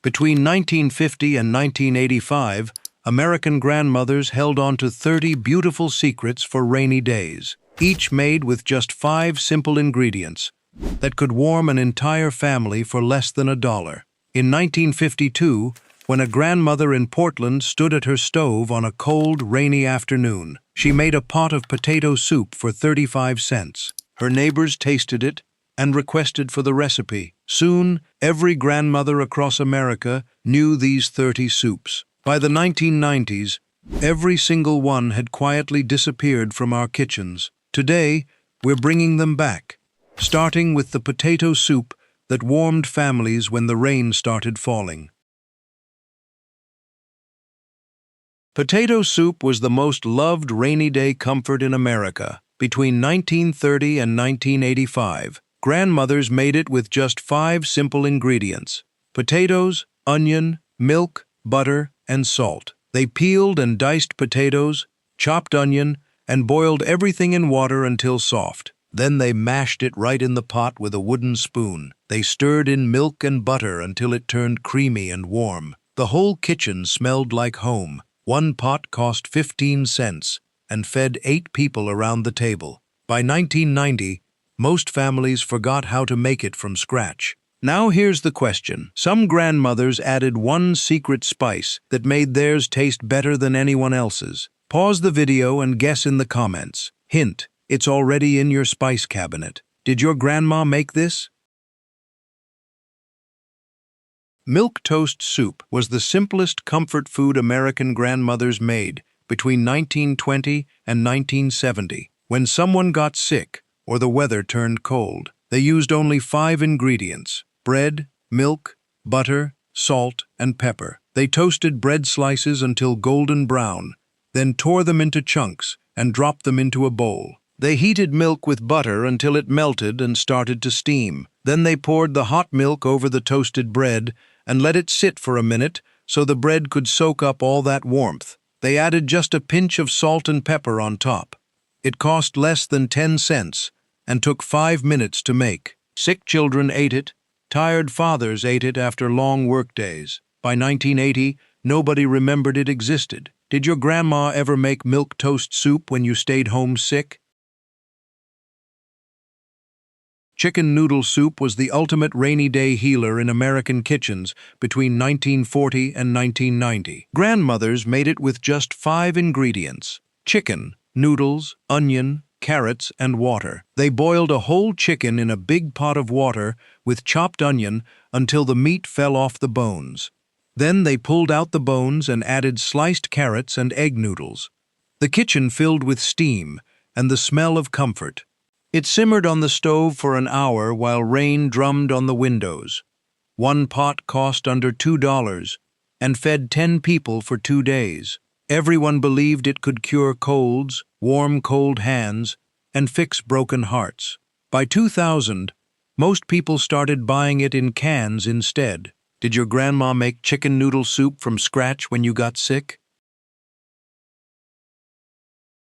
Between 1950 and 1985, American grandmothers held on to 30 beautiful secrets for rainy days, each made with just 5 simple ingredients that could warm an entire family for less than $1. In 1952, when a grandmother in Portland stood at her stove on a cold, rainy afternoon, she made a pot of potato soup for 35 cents. Her neighbors tasted it and requested for the recipe. Soon, every grandmother across America knew these 30 soups. By the 1990s, every single one had quietly disappeared from our kitchens. Today, we're bringing them back, starting with the potato soup that warmed families when the rain started falling. Potato soup was the most loved rainy day comfort in America. Between 1930 and 1985, grandmothers made it with just 5 simple ingredients: potatoes, onion, milk, butter, and salt. They peeled and diced potatoes, chopped onion, and boiled everything in water until soft. Then they mashed it right in the pot with a wooden spoon. They stirred in milk and butter until it turned creamy and warm. The whole kitchen smelled like home. One pot cost 15 cents and fed 8 people around the table. By 1990, most families forgot how to make it from scratch. Now here's the question. Some grandmothers added one secret spice that made theirs taste better than anyone else's. Pause the video and guess in the comments. Hint: it's already in your spice cabinet. Did your grandma make this? Milk toast soup was the simplest comfort food American grandmothers made between 1920 and 1970. When someone got sick or the weather turned cold, they used only 5 ingredients: bread, milk, butter, salt, and pepper. They toasted bread slices until golden brown, then tore them into chunks and dropped them into a bowl. They heated milk with butter until it melted and started to steam. Then they poured the hot milk over the toasted bread and let it sit for a minute so the bread could soak up all that warmth. They added just a pinch of salt and pepper on top. It cost less than 10 cents and took 5 minutes to make. Sick children ate it. Tired fathers ate it after long work days. By 1980, nobody remembered it existed. Did your grandma ever make milk toast soup when you stayed home sick? Chicken noodle soup was the ultimate rainy day healer in American kitchens between 1940 and 1990. Grandmothers made it with just 5 ingredients: chicken, noodles, onion, carrots, and water. They boiled a whole chicken in a big pot of water with chopped onion until the meat fell off the bones. Then they pulled out the bones and added sliced carrots and egg noodles. The kitchen filled with steam and the smell of comfort. It simmered on the stove for an hour while rain drummed on the windows. One pot cost under $2 and fed 10 people for 2 days. Everyone believed it could cure colds, warm cold hands, and fix broken hearts. By 2000, most people started buying it in cans instead. Did your grandma make chicken noodle soup from scratch when you got sick?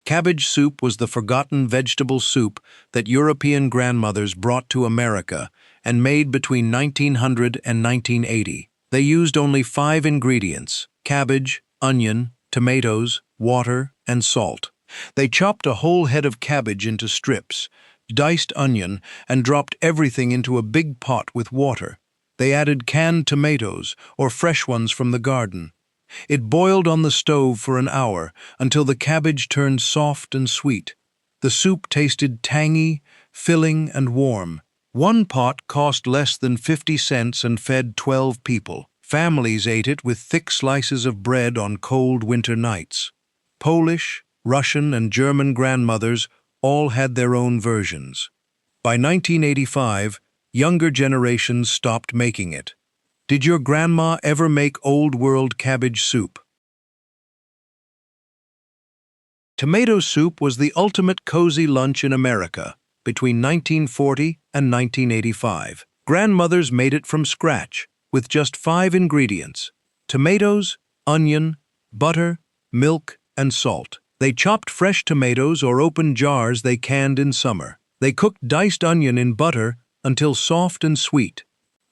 Cabbage soup was the forgotten vegetable soup that European grandmothers brought to America and made between 1900 and 1980. They used only 5 ingredients: cabbage, onion, tomatoes, water, and salt. They chopped a whole head of cabbage into strips, diced onion, and dropped everything into a big pot with water. They added canned tomatoes or fresh ones from the garden. It boiled on the stove for an hour until the cabbage turned soft and sweet. The soup tasted tangy, filling, and warm. One pot cost less than 50 cents and fed 12 people. Families ate it with thick slices of bread on cold winter nights. Polish, Russian, and German grandmothers all had their own versions. By 1985, younger generations stopped making it. Did your grandma ever make Old World cabbage soup? Tomato soup was the ultimate cozy lunch in America between 1940 and 1985. Grandmothers made it from scratch with just 5 ingredients: tomatoes, onion, butter, milk, and salt. They chopped fresh tomatoes or opened jars they canned in summer. They cooked diced onion in butter until soft and sweet.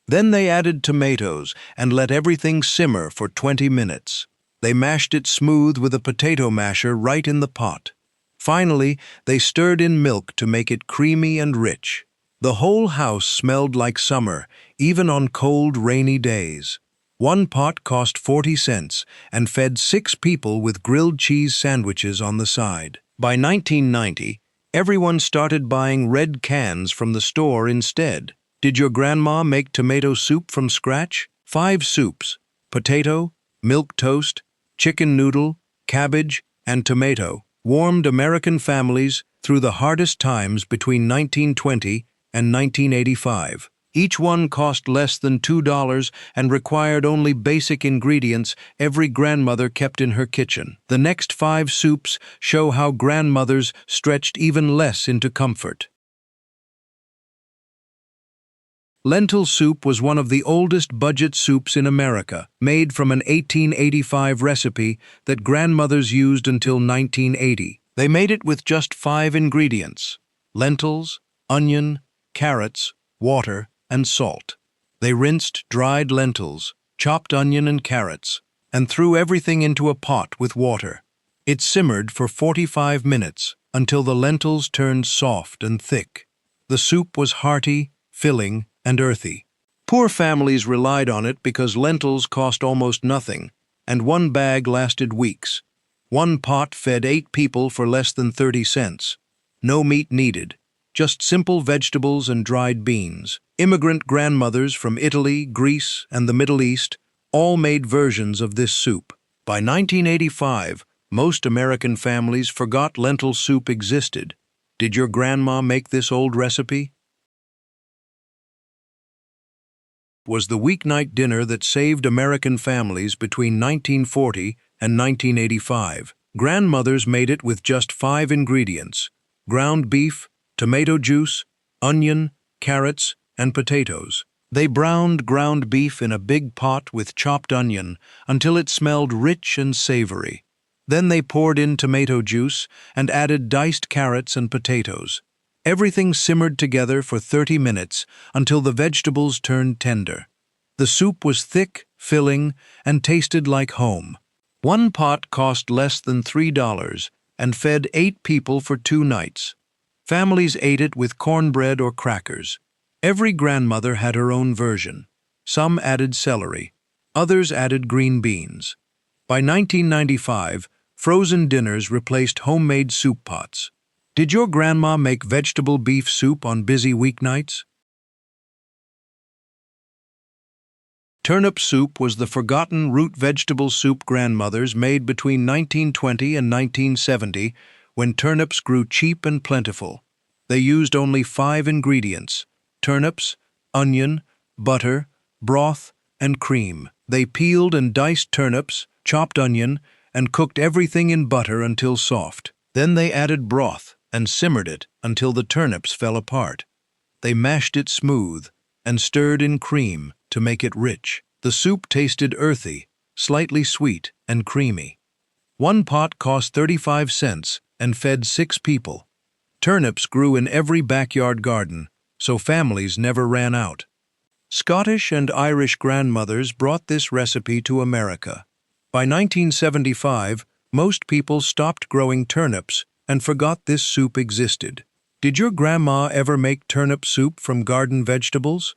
Then they added tomatoes and let everything simmer for 20 minutes. They mashed it smooth with a potato masher right in the pot. Finally, they stirred in milk to make it creamy and rich. The whole house smelled like summer, even on cold, rainy days. One pot cost 40 cents and fed 6 people with grilled cheese sandwiches on the side. By 1990, everyone started buying red cans from the store instead. Did your grandma make tomato soup from scratch? 5 soups: potato, milk toast, chicken noodle, cabbage, and tomato, warmed American families through the hardest times between 1920 and 1985. Each one cost less than $2 and required only basic ingredients every grandmother kept in her kitchen. The next 5 soups show how grandmothers stretched even less into comfort. Lentil soup was one of the oldest budget soups in America, made from an 1885 recipe that grandmothers used until 1980. They made it with just 5 ingredients: lentils, onion, carrots, water, and salt. They rinsed dried lentils, chopped onion and carrots, and threw everything into a pot with water. It simmered for 45 minutes until the lentils turned soft and thick. The soup was hearty, filling, and earthy. Poor families relied on it because lentils cost almost nothing, and one bag lasted weeks. One pot fed 8 people for less than 30 cents. No meat needed, just simple vegetables and dried beans. Immigrant grandmothers from Italy, Greece, and the Middle East all made versions of this soup. By 1985, most American families forgot lentil soup existed. Did your grandma make this old recipe? Was the weeknight dinner that saved American families between 1940 and 1985. Grandmothers made it with just 5 ingredients: ground beef, tomato juice, onion, carrots, and potatoes. They browned ground beef in a big pot with chopped onion until it smelled rich and savory. Then they poured in tomato juice and added diced carrots and potatoes. Everything simmered together for 30 minutes until the vegetables turned tender. The soup was thick, filling, and tasted like home. One pot cost less than $3 and fed 8 people for 2 nights. Families ate it with cornbread or crackers. Every grandmother had her own version. Some added celery, others added green beans. By 1995, frozen dinners replaced homemade soup pots. Did your grandma make vegetable beef soup on busy weeknights? Turnip soup was the forgotten root vegetable soup grandmothers made between 1920 and 1970 when turnips grew cheap and plentiful. They used only 5 ingredients: turnips, onion, butter, broth, and cream. They peeled and diced turnips, chopped onion, and cooked everything in butter until soft. Then they added broth and simmered it until the turnips fell apart. They mashed it smooth and stirred in cream to make it rich. The soup tasted earthy, slightly sweet, and creamy. One pot cost 35 cents and fed 6 people. Turnips grew in every backyard garden, so families never ran out. Scottish and Irish grandmothers brought this recipe to America. By 1975, most people stopped growing turnips and forgot this soup existed. Did your grandma ever make turnip soup from garden vegetables?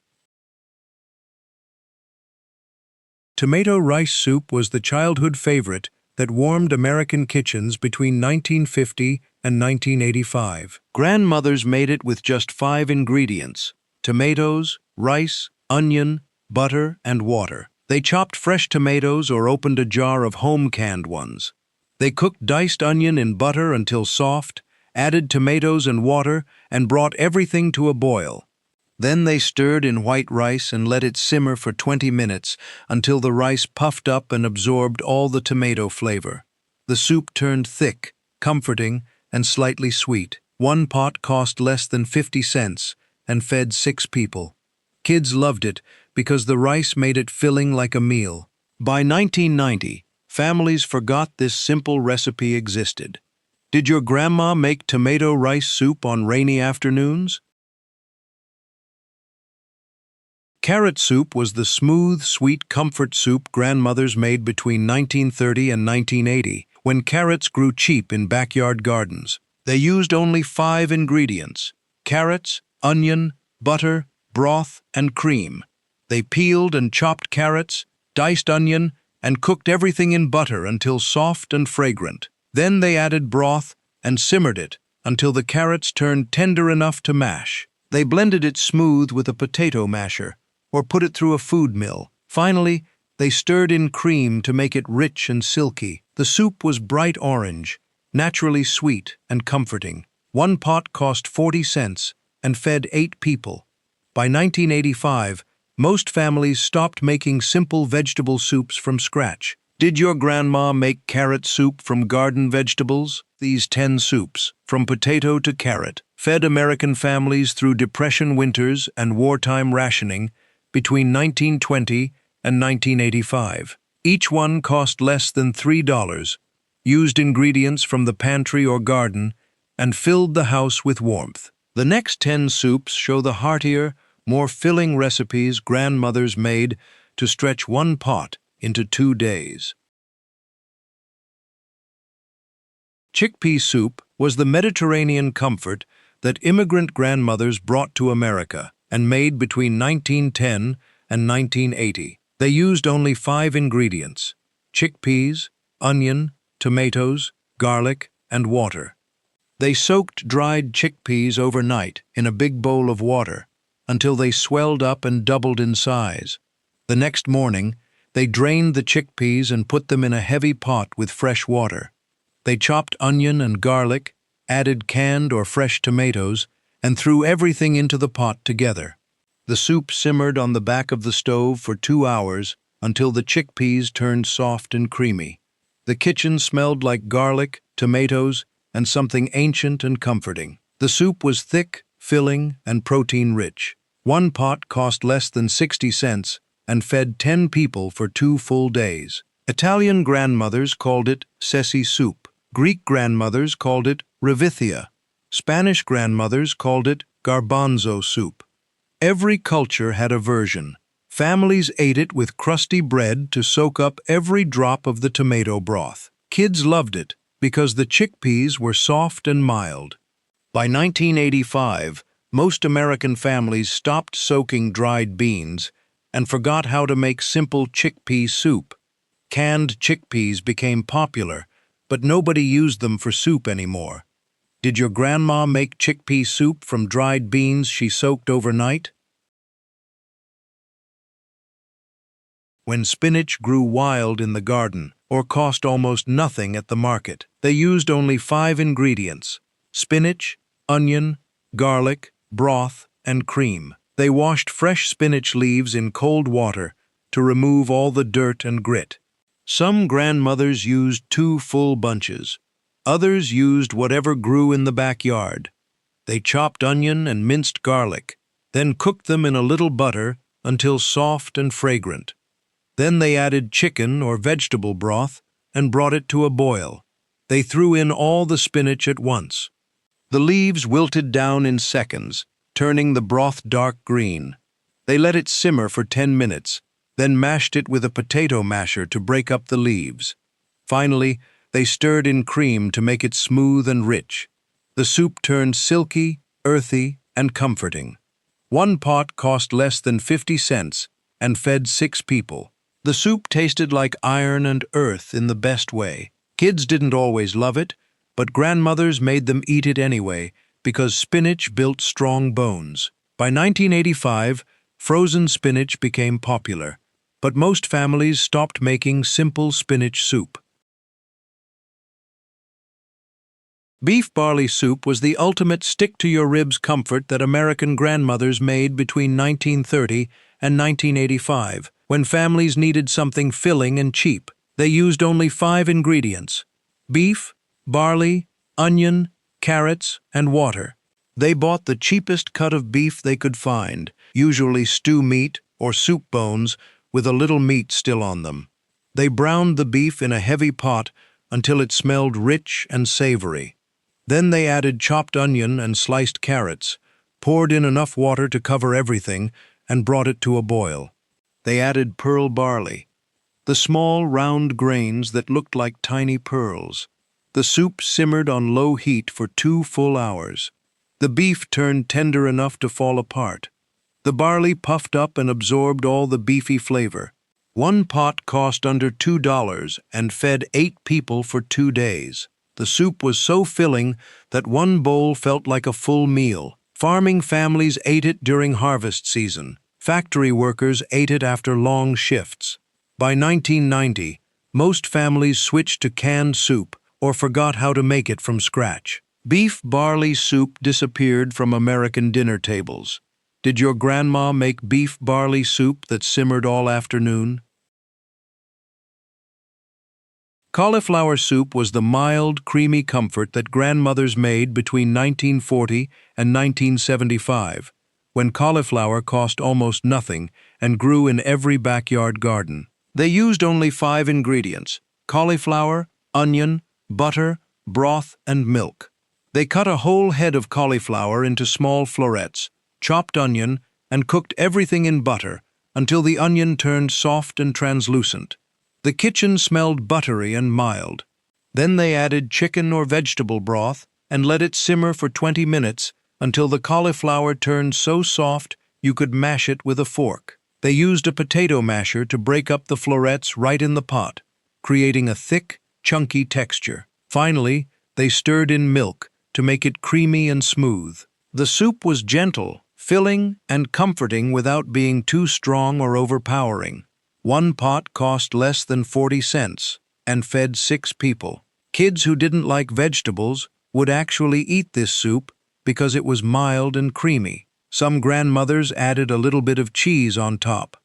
Tomato rice soup was the childhood favorite that warmed American kitchens between 1950 and 1985. Grandmothers made it with just 5 ingredients: tomatoes, rice, onion, butter, and water. They chopped fresh tomatoes or opened a jar of home-canned ones. They cooked diced onion in butter until soft, added tomatoes and water, and brought everything to a boil. Then they stirred in white rice and let it simmer for 20 minutes until the rice puffed up and absorbed all the tomato flavor. The soup turned thick, comforting, and slightly sweet. One pot cost less than 50 cents and fed 6 people. Kids loved it because the rice made it filling like a meal. By 1990, families forgot this simple recipe existed. Did your grandma make tomato rice soup on rainy afternoons? Carrot soup was the smooth, sweet comfort soup grandmothers made between 1930 and 1980, when carrots grew cheap in backyard gardens. They used only 5 ingredients: carrots, onion, butter, broth, and cream. They peeled and chopped carrots, diced onion, and cooked everything in butter until soft and fragrant. Then they added broth and simmered it until the carrots turned tender enough to mash. They blended it smooth with a potato masher, or put it through a food mill. Finally, they stirred in cream to make it rich and silky. The soup was bright orange, naturally sweet and comforting. One pot cost 40 cents and fed 8 people. By 1985, most families stopped making simple vegetable soups from scratch. Did your grandma make carrot soup from garden vegetables? These 10 soups, from potato to carrot, fed American families through Depression winters and wartime rationing between 1920 and 1985. Each one cost less than $3, used ingredients from the pantry or garden, and filled the house with warmth. The next 10 soups show the heartier, more filling recipes grandmothers made to stretch one pot into 2 days. Chickpea soup was the Mediterranean comfort that immigrant grandmothers brought to America and made between 1910 and 1980. They used only 5 ingredients: chickpeas, onion, tomatoes, garlic, and water. They soaked dried chickpeas overnight in a big bowl of water until they swelled up and doubled in size. The next morning, they drained the chickpeas and put them in a heavy pot with fresh water. They chopped onion and garlic, added canned or fresh tomatoes, and threw everything into the pot together. The soup simmered on the back of the stove for 2 hours until the chickpeas turned soft and creamy. The kitchen smelled like garlic, tomatoes, and something ancient and comforting. The soup was thick, filling, and protein-rich. One pot cost less than 60 cents and fed 10 people for 2 full days. Italian grandmothers called it sessi soup. Greek grandmothers called it revithia. Spanish grandmothers called it garbanzo soup. Every culture had a version. Families ate it with crusty bread to soak up every drop of the tomato broth. Kids loved it because the chickpeas were soft and mild. By 1985, most American families stopped soaking dried beans and forgot how to make simple chickpea soup. Canned chickpeas became popular, but nobody used them for soup anymore. Did your grandma make chickpea soup from dried beans she soaked overnight? When spinach grew wild in the garden or cost almost nothing at the market, they used only 5 ingredients: spinach, onion, garlic, broth, and cream. They washed fresh spinach leaves in cold water to remove all the dirt and grit. Some grandmothers used 2 full bunches. Others used whatever grew in the backyard. They chopped onion and minced garlic, then cooked them in a little butter until soft and fragrant. Then they added chicken or vegetable broth and brought it to a boil. They threw in all the spinach at once. The leaves wilted down in seconds, turning the broth dark green. They let it simmer for 10 minutes, then mashed it with a potato masher to break up the leaves. Finally, they stirred in cream to make it smooth and rich. The soup turned silky, earthy, and comforting. One pot cost less than 50 cents and fed 6 people. The soup tasted like iron and earth in the best way. Kids didn't always love it, but grandmothers made them eat it anyway because spinach built strong bones. By 1985, frozen spinach became popular, but most families stopped making simple spinach soup. Beef barley soup was the ultimate stick-to-your-ribs comfort that American grandmothers made between 1930 and 1985, when families needed something filling and cheap. They used only 5 ingredients: beef, barley, onion, carrots, and water. They bought the cheapest cut of beef they could find, usually stew meat or soup bones with a little meat still on them. They browned the beef in a heavy pot until it smelled rich and savory. Then they added chopped onion and sliced carrots, poured in enough water to cover everything, and brought it to a boil. They added pearl barley, the small round grains that looked like tiny pearls. The soup simmered on low heat for 2 full hours. The beef turned tender enough to fall apart. The barley puffed up and absorbed all the beefy flavor. One pot cost under $2 and fed 8 people for 2 days. The soup was so filling that one bowl felt like a full meal. Farming families ate it during harvest season. Factory workers ate it after long shifts. By 1990, most families switched to canned soup or forgot how to make it from scratch. Beef barley soup disappeared from American dinner tables. Did your grandma make beef barley soup that simmered all afternoon? Cauliflower soup was the mild, creamy comfort that grandmothers made between 1940 and 1975, when cauliflower cost almost nothing and grew in every backyard garden. They used only 5 ingredients: cauliflower, onion, butter, broth, and milk. They cut a whole head of cauliflower into small florets, chopped onion, and cooked everything in butter until the onion turned soft and translucent. The kitchen smelled buttery and mild. Then they added chicken or vegetable broth and let it simmer for 20 minutes until the cauliflower turned so soft you could mash it with a fork. They used a potato masher to break up the florets right in the pot, creating a thick, chunky texture. Finally, they stirred in milk to make it creamy and smooth. The soup was gentle, filling, and comforting without being too strong or overpowering. One pot cost less than 40 cents and fed 6 people. Kids who didn't like vegetables would actually eat this soup because it was mild and creamy. Some grandmothers added a little bit of cheese on top.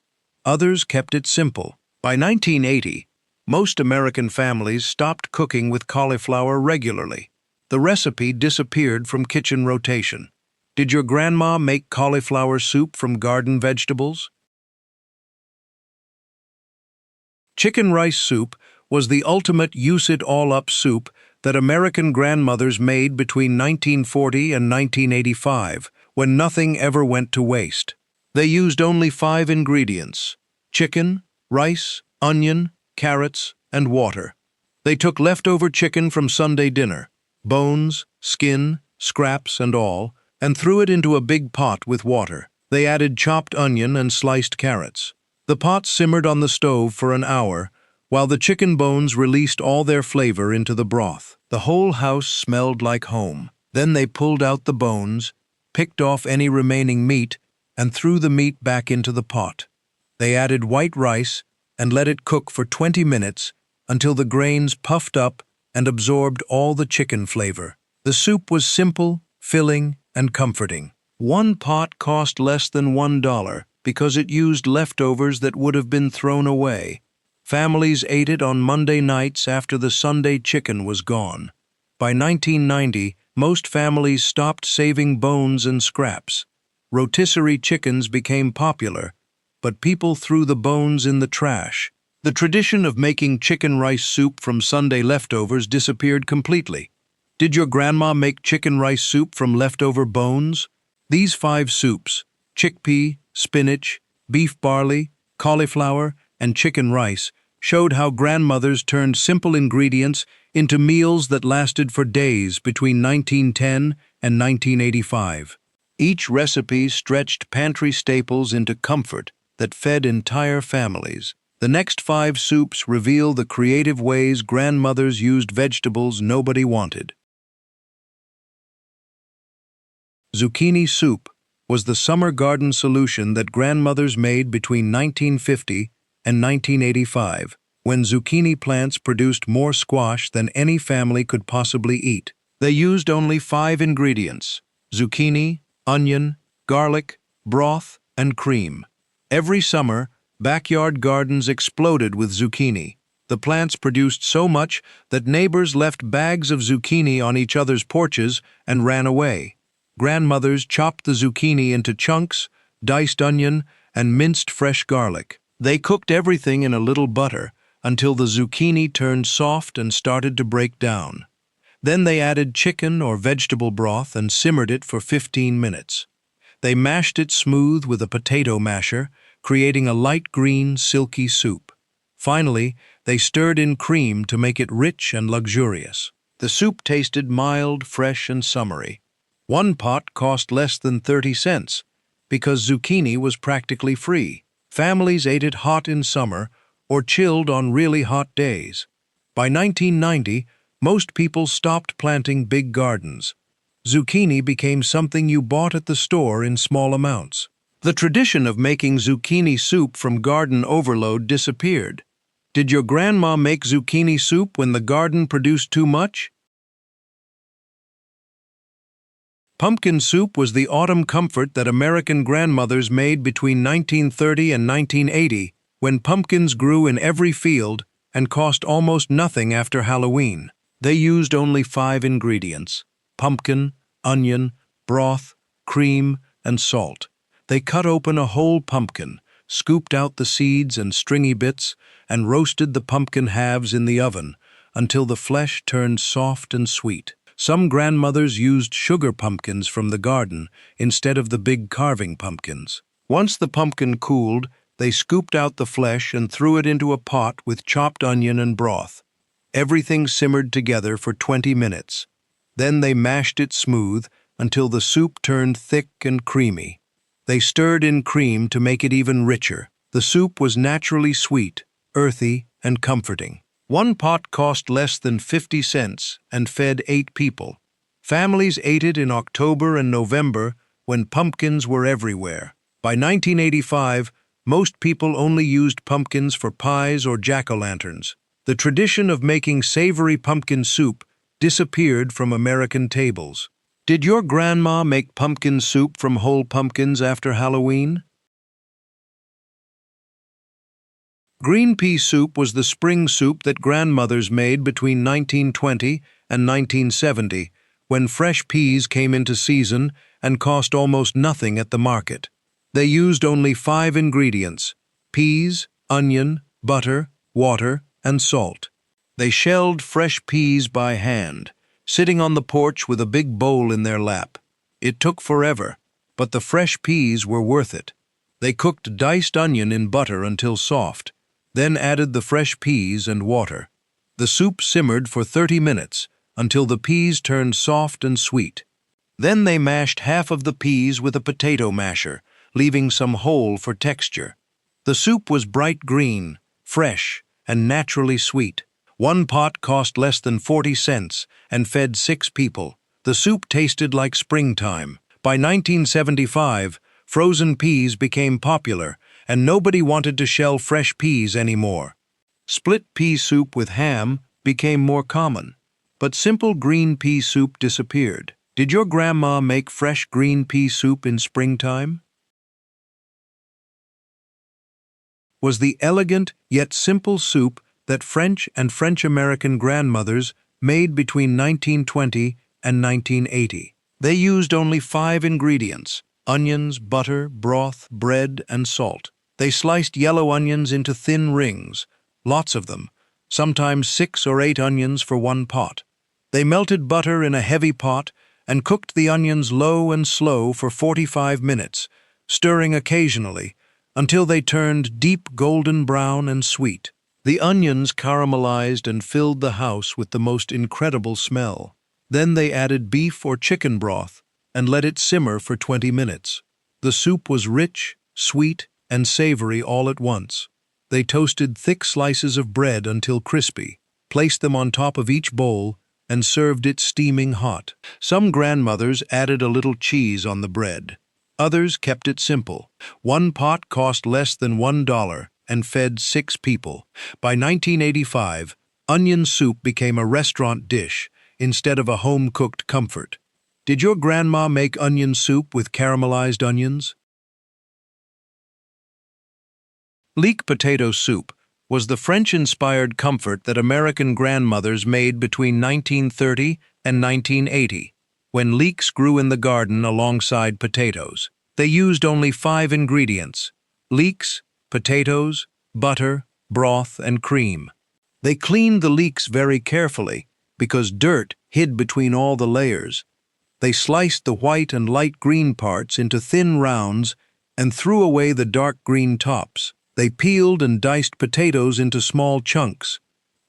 Others kept it simple. By 1980, most American families stopped cooking with cauliflower regularly. The recipe disappeared from kitchen rotation. Did your grandma make cauliflower soup from garden vegetables? Chicken rice soup was the ultimate use-it-all-up soup that American grandmothers made between 1940 and 1985, when nothing ever went to waste. They used only 5 ingredients: chicken, rice, onion, carrots, and water. They took leftover chicken from Sunday dinner, bones, skin, scraps, and all, and threw it into a big pot with water. They added chopped onion and sliced carrots. The pot simmered on the stove for an hour, while the chicken bones released all their flavor into the broth. The whole house smelled like home. Then they pulled out the bones, picked off any remaining meat, and threw the meat back into the pot. They added white rice and let it cook for 20 minutes until the grains puffed up and absorbed all the chicken flavor. The soup was simple, filling, and comforting. One pot cost less than $1 because it used leftovers that would have been thrown away. Families ate it on Monday nights after the Sunday chicken was gone. By 1990, most families stopped saving bones and scraps. Rotisserie chickens became popular, but people threw the bones in the trash. The tradition of making chicken rice soup from Sunday leftovers disappeared completely. Did your grandma make chicken rice soup from leftover bones? These 5 soups, chickpea, spinach, beef barley, cauliflower, and chicken rice, showed how grandmothers turned simple ingredients into meals that lasted for days between 1910 and 1985. Each recipe stretched pantry staples into comfort that fed entire families. The next 5 soups reveal the creative ways grandmothers used vegetables nobody wanted. Zucchini soup was the summer garden solution that grandmothers made between 1950 and 1985, when zucchini plants produced more squash than any family could possibly eat. They used only 5 ingredients: zucchini, onion, garlic, broth, and cream. Every summer, backyard gardens exploded with zucchini. The plants produced so much that neighbors left bags of zucchini on each other's porches and ran away. Grandmothers chopped the zucchini into chunks, diced onion, and minced fresh garlic. They cooked everything in a little butter until the zucchini turned soft and started to break down. Then they added chicken or vegetable broth and simmered it for 15 minutes. They mashed it smooth with a potato masher, creating a light green, silky soup. Finally, they stirred in cream to make it rich and luxurious. The soup tasted mild, fresh, and summery. One pot cost less than 30 cents, because zucchini was practically free. Families ate it hot in summer or chilled on really hot days. By 1990, most people stopped planting big gardens. Zucchini became something you bought at the store in small amounts. The tradition of making zucchini soup from garden overload disappeared. Did your grandma make zucchini soup when the garden produced too much? Pumpkin soup was the autumn comfort that American grandmothers made between 1930 and 1980, when pumpkins grew in every field and cost almost nothing after Halloween. They used only 5 ingredients: pumpkin, onion, broth, cream, and salt. They cut open a whole pumpkin, scooped out the seeds and stringy bits, and roasted the pumpkin halves in the oven until the flesh turned soft and sweet. Some grandmothers used sugar pumpkins from the garden instead of the big carving pumpkins. Once the pumpkin cooled, they scooped out the flesh and threw it into a pot with chopped onion and broth. Everything simmered together for 20 minutes. Then they mashed it smooth until the soup turned thick and creamy. They stirred in cream to make it even richer. The soup was naturally sweet, earthy, and comforting. One pot cost less than 50 cents and fed 8 people. Families ate it in October and November when pumpkins were everywhere. By 1985, most people only used pumpkins for pies or jack-o'-lanterns. The tradition of making savory pumpkin soup disappeared from American tables. Did your grandma make pumpkin soup from whole pumpkins after Halloween? Green pea soup was the spring soup that grandmothers made between 1920 and 1970, when fresh peas came into season and cost almost nothing at the market. They used only 5 ingredients: peas, onion, butter, water, and salt. They shelled fresh peas by hand, sitting on the porch with a big bowl in their lap. It took forever, but the fresh peas were worth it. They cooked diced onion in butter until soft, then added the fresh peas and water. The soup simmered for 30 minutes until the peas turned soft and sweet. Then they mashed half of the peas with a potato masher, leaving some whole for texture. The soup was bright green, fresh, and naturally sweet. One pot cost less than 40 cents and fed 6 people. The soup tasted like springtime. By 1975, frozen peas became popular, and nobody wanted to shell fresh peas anymore. Split pea soup with ham became more common, but simple green pea soup disappeared. Did your grandma make fresh green pea soup in springtime? Was the elegant yet simple soup that French and French-American grandmothers made between 1920 and 1980. They used only 5 ingredients: onions, butter, broth, bread, and salt. They sliced yellow onions into thin rings, lots of them, sometimes 6 or 8 onions for one pot. They melted butter in a heavy pot and cooked the onions low and slow for 45 minutes, stirring occasionally, until they turned deep golden brown and sweet. The onions caramelized and filled the house with the most incredible smell. Then they added beef or chicken broth and let it simmer for 20 minutes. The soup was rich, sweet, and savory all at once. They toasted thick slices of bread until crispy, placed them on top of each bowl, and served it steaming hot. Some grandmothers added a little cheese on the bread. Others kept it simple. One pot cost less than $1 and fed 6 people. By 1985, onion soup became a restaurant dish instead of a home-cooked comfort. Did your grandma make onion soup with caramelized onions? Leek potato soup was the French-inspired comfort that American grandmothers made between 1930 and 1980, when leeks grew in the garden alongside potatoes. They used only 5 ingredients: leeks, potatoes, butter, broth, and cream. They cleaned the leeks very carefully because dirt hid between all the layers. They sliced the white and light green parts into thin rounds and threw away the dark green tops. They peeled and diced potatoes into small chunks.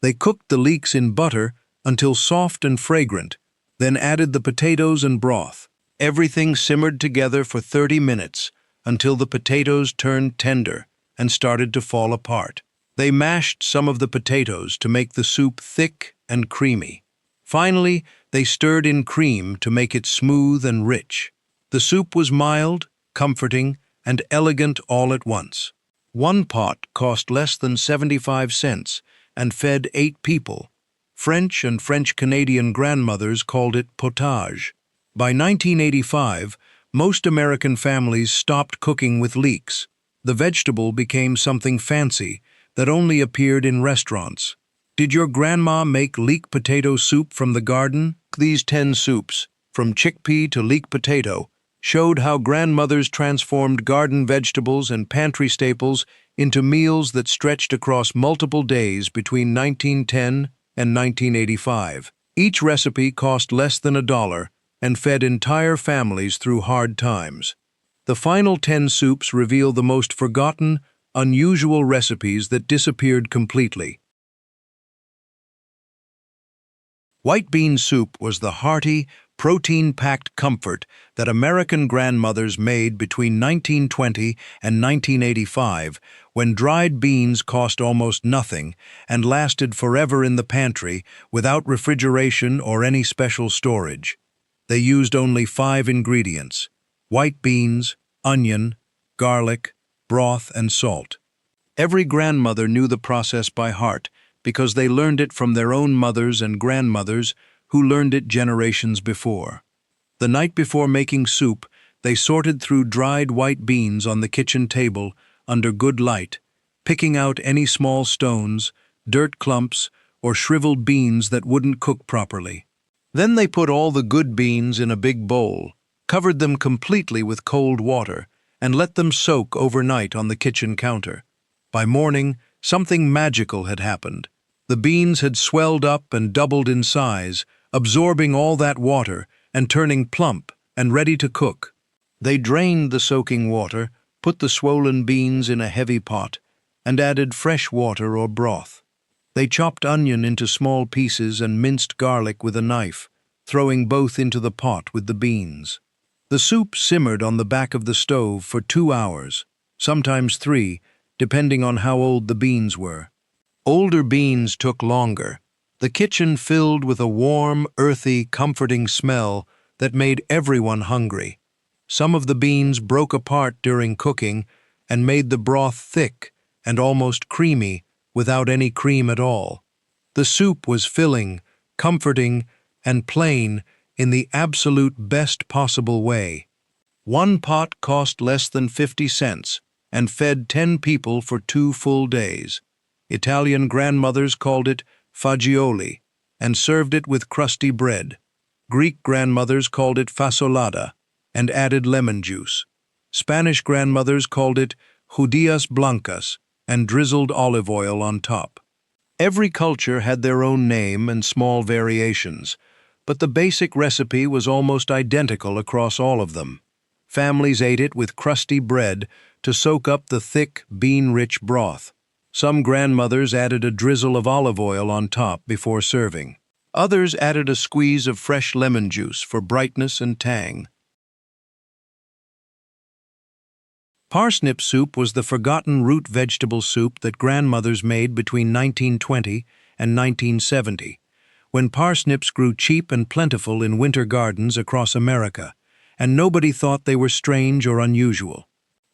They cooked the leeks in butter until soft and fragrant, then added the potatoes and broth. Everything simmered together for 30 minutes until the potatoes turned tender and started to fall apart. They mashed some of the potatoes to make the soup thick and creamy. Finally, they stirred in cream to make it smooth and rich. The soup was mild, comforting, and elegant all at once. One pot cost less than 75 cents and fed 8 people. French and French-Canadian grandmothers called it potage. By 1985, most American families stopped cooking with leeks. The vegetable became something fancy that only appeared in restaurants. Did your grandma make leek potato soup from the garden? These 10 soups, from chickpea to leek potato, showed how grandmothers transformed garden vegetables and pantry staples into meals that stretched across multiple days between 1910 and 1985. Each recipe cost less than $1 and fed entire families through hard times. The final 10 soups reveal the most forgotten, unusual recipes that disappeared completely. White bean soup was the hearty, protein-packed comfort that American grandmothers made between 1920 and 1985, when dried beans cost almost nothing and lasted forever in the pantry without refrigeration or any special storage. They used only 5 ingredients: white beans, onion, garlic, broth, and salt. Every grandmother knew the process by heart because they learned it from their own mothers and grandmothers who learned it generations before. The night before making soup, they sorted through dried white beans on the kitchen table under good light, picking out any small stones, dirt clumps, or shriveled beans that wouldn't cook properly. Then they put all the good beans in a big bowl, covered them completely with cold water, and let them soak overnight on the kitchen counter. By morning, something magical had happened. The beans had swelled up and doubled in size, absorbing all that water and turning plump and ready to cook. They drained the soaking water, put the swollen beans in a heavy pot, and added fresh water or broth. They chopped onion into small pieces and minced garlic with a knife, throwing both into the pot with the beans. The soup simmered on the back of the stove for 2 hours, sometimes 3, depending on how old the beans were. Older beans took longer. The kitchen filled with a warm, earthy, comforting smell that made everyone hungry. Some of the beans broke apart during cooking and made the broth thick and almost creamy without any cream at all. The soup was filling, comforting, and plain in the absolute best possible way. One pot cost less than 50 cents and fed 10 people for 2 full days. Italian grandmothers called it fagioli and served it with crusty bread. Greek grandmothers called it fasolada and added lemon juice. Spanish grandmothers called it judías blancas and drizzled olive oil on top. Every culture had their own name and small variations, but the basic recipe was almost identical across all of them. Families ate it with crusty bread to soak up the thick, bean-rich broth. Some grandmothers added a drizzle of olive oil on top before serving. Others added a squeeze of fresh lemon juice for brightness and tang. Parsnip soup was the forgotten root vegetable soup that grandmothers made between 1920 and 1970, when parsnips grew cheap and plentiful in winter gardens across America, and nobody thought they were strange or unusual.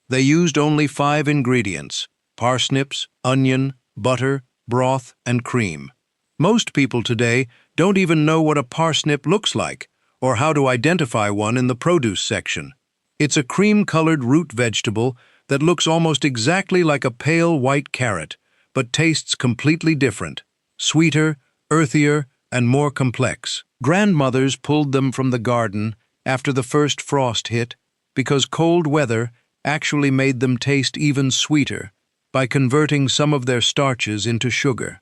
They used only 5 ingredients: parsnips, onion, butter, broth, and cream. Most people today don't even know what a parsnip looks like or how to identify one in the produce section. It's a cream-colored root vegetable that looks almost exactly like a pale white carrot, but tastes completely different, sweeter, earthier, and more complex. Grandmothers pulled them from the garden after the first frost hit because cold weather actually made them taste even sweeter by converting some of their starches into sugar.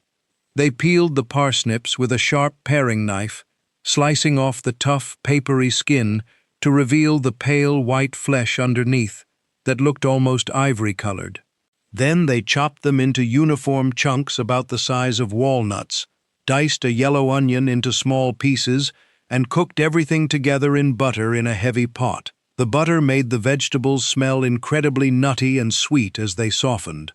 They peeled the parsnips with a sharp paring knife slicing off the tough, papery skin to reveal the pale white flesh underneath that looked almost ivory-colored. Then they chopped them into uniform chunks about the size of walnuts, diced a yellow onion into small pieces, and cooked everything together in butter in a heavy pot. The butter made the vegetables smell incredibly nutty and sweet as they softened.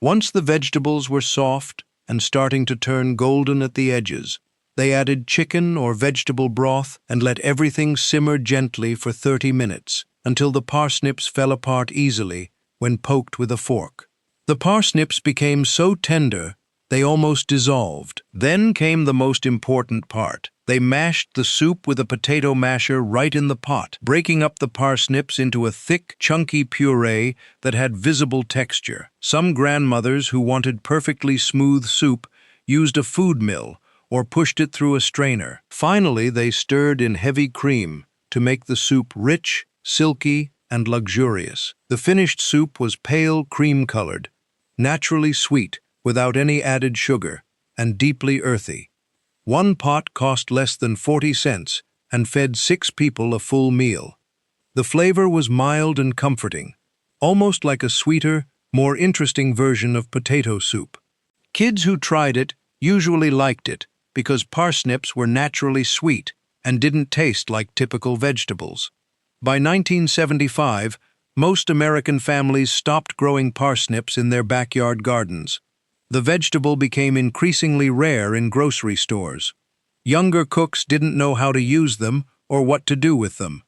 Once the vegetables were soft and starting to turn golden at the edges, they added chicken or vegetable broth and let everything simmer gently for 30 minutes until the parsnips fell apart easily when poked with a fork. The parsnips became so tender they almost dissolved. Then came the most important part. They mashed the soup with a potato masher right in the pot, breaking up the parsnips into a thick, chunky puree that had visible texture. Some grandmothers who wanted perfectly smooth soup used a food mill or pushed it through a strainer. Finally, they stirred in heavy cream to make the soup rich, silky, and luxurious. The finished soup was pale cream-colored, naturally sweet, without any added sugar, and deeply earthy. One pot cost less than 40 cents and fed 6 people a full meal. The flavor was mild and comforting, almost like a sweeter, more interesting version of potato soup. Kids who tried it usually liked it because parsnips were naturally sweet and didn't taste like typical vegetables. By 1975, most American families stopped growing parsnips in their backyard gardens. The vegetable became increasingly rare in grocery stores. Younger cooks didn't know how to use them or what to do with them.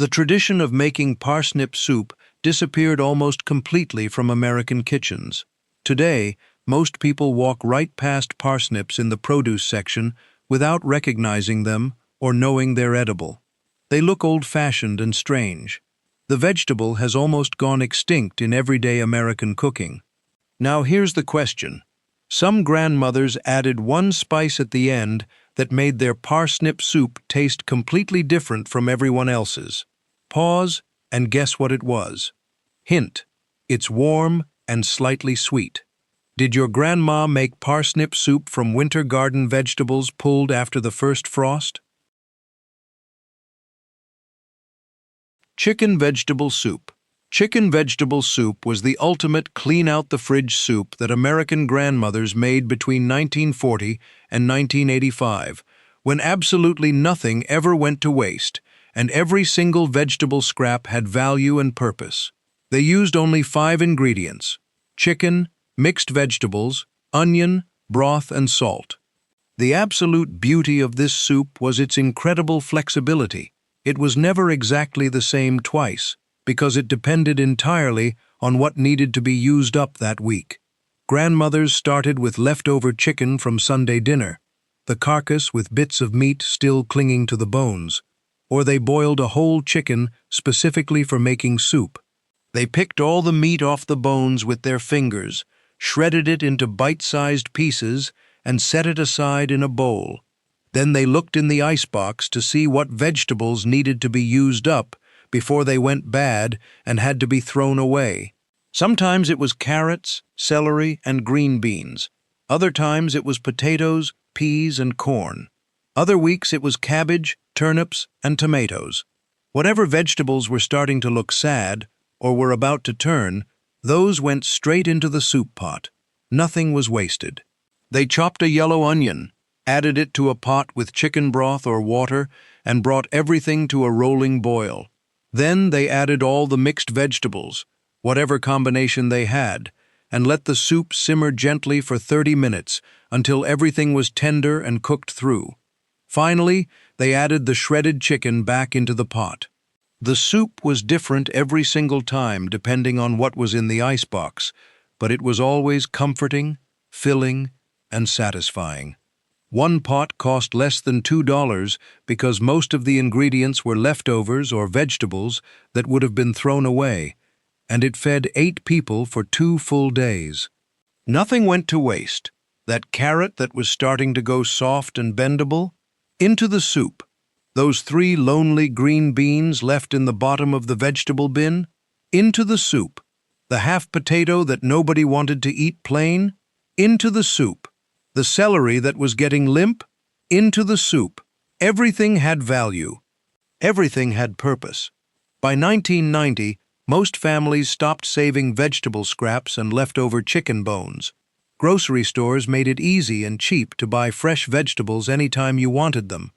The tradition of making parsnip soup disappeared almost completely from American kitchens. Today, most people walk right past parsnips in the produce section without recognizing them or knowing they're edible. They look old-fashioned and strange. The vegetable has almost gone extinct in everyday American cooking. Now here's the question. Some grandmothers added one spice at the end that made their parsnip soup taste completely different from everyone else's. Pause and guess what it was. Hint: it's warm and slightly sweet. Did your grandma make parsnip soup from winter garden vegetables pulled after the first frost? Chicken vegetable soup. Chicken vegetable soup was the ultimate clean-out-the-fridge soup that American grandmothers made between 1940 and 1985, when absolutely nothing ever went to waste, and every single vegetable scrap had value and purpose. They used only 5 ingredients: chicken, mixed vegetables, onion, broth, and salt. The absolute beauty of this soup was its incredible flexibility. It was never exactly the same twice, because it depended entirely on what needed to be used up that week. Grandmothers started with leftover chicken from Sunday dinner, the carcass with bits of meat still clinging to the bones, or they boiled a whole chicken specifically for making soup. They picked all the meat off the bones with their fingers, shredded it into bite-sized pieces, and set it aside in a bowl. Then they looked in the icebox to see what vegetables needed to be used up before they went bad and had to be thrown away. Sometimes it was carrots, celery, and green beans. Other times it was potatoes, peas, and corn. Other weeks it was cabbage, turnips, and tomatoes. Whatever vegetables were starting to look sad or were about to turn, those went straight into the soup pot. Nothing was wasted. They chopped a yellow onion, added it to a pot with chicken broth or water, and brought everything to a rolling boil. Then they added all the mixed vegetables, whatever combination they had, and let the soup simmer gently for 30 minutes until everything was tender and cooked through. Finally, they added the shredded chicken back into the pot. The soup was different every single time depending on what was in the icebox, but it was always comforting, filling, and satisfying. One pot cost less than $2 because most of the ingredients were leftovers or vegetables that would have been thrown away, and it fed 8 people for 2 full days. Nothing went to waste. That carrot that was starting to go soft and bendable, into the soup. Those 3 lonely green beans left in the bottom of the vegetable bin, into the soup. The half potato that nobody wanted to eat plain, into the soup. The celery that was getting limp, into the soup. Everything had value. Everything had purpose. By 1990, most families stopped saving vegetable scraps and leftover chicken bones. Grocery stores made it easy and cheap to buy fresh vegetables anytime you wanted them,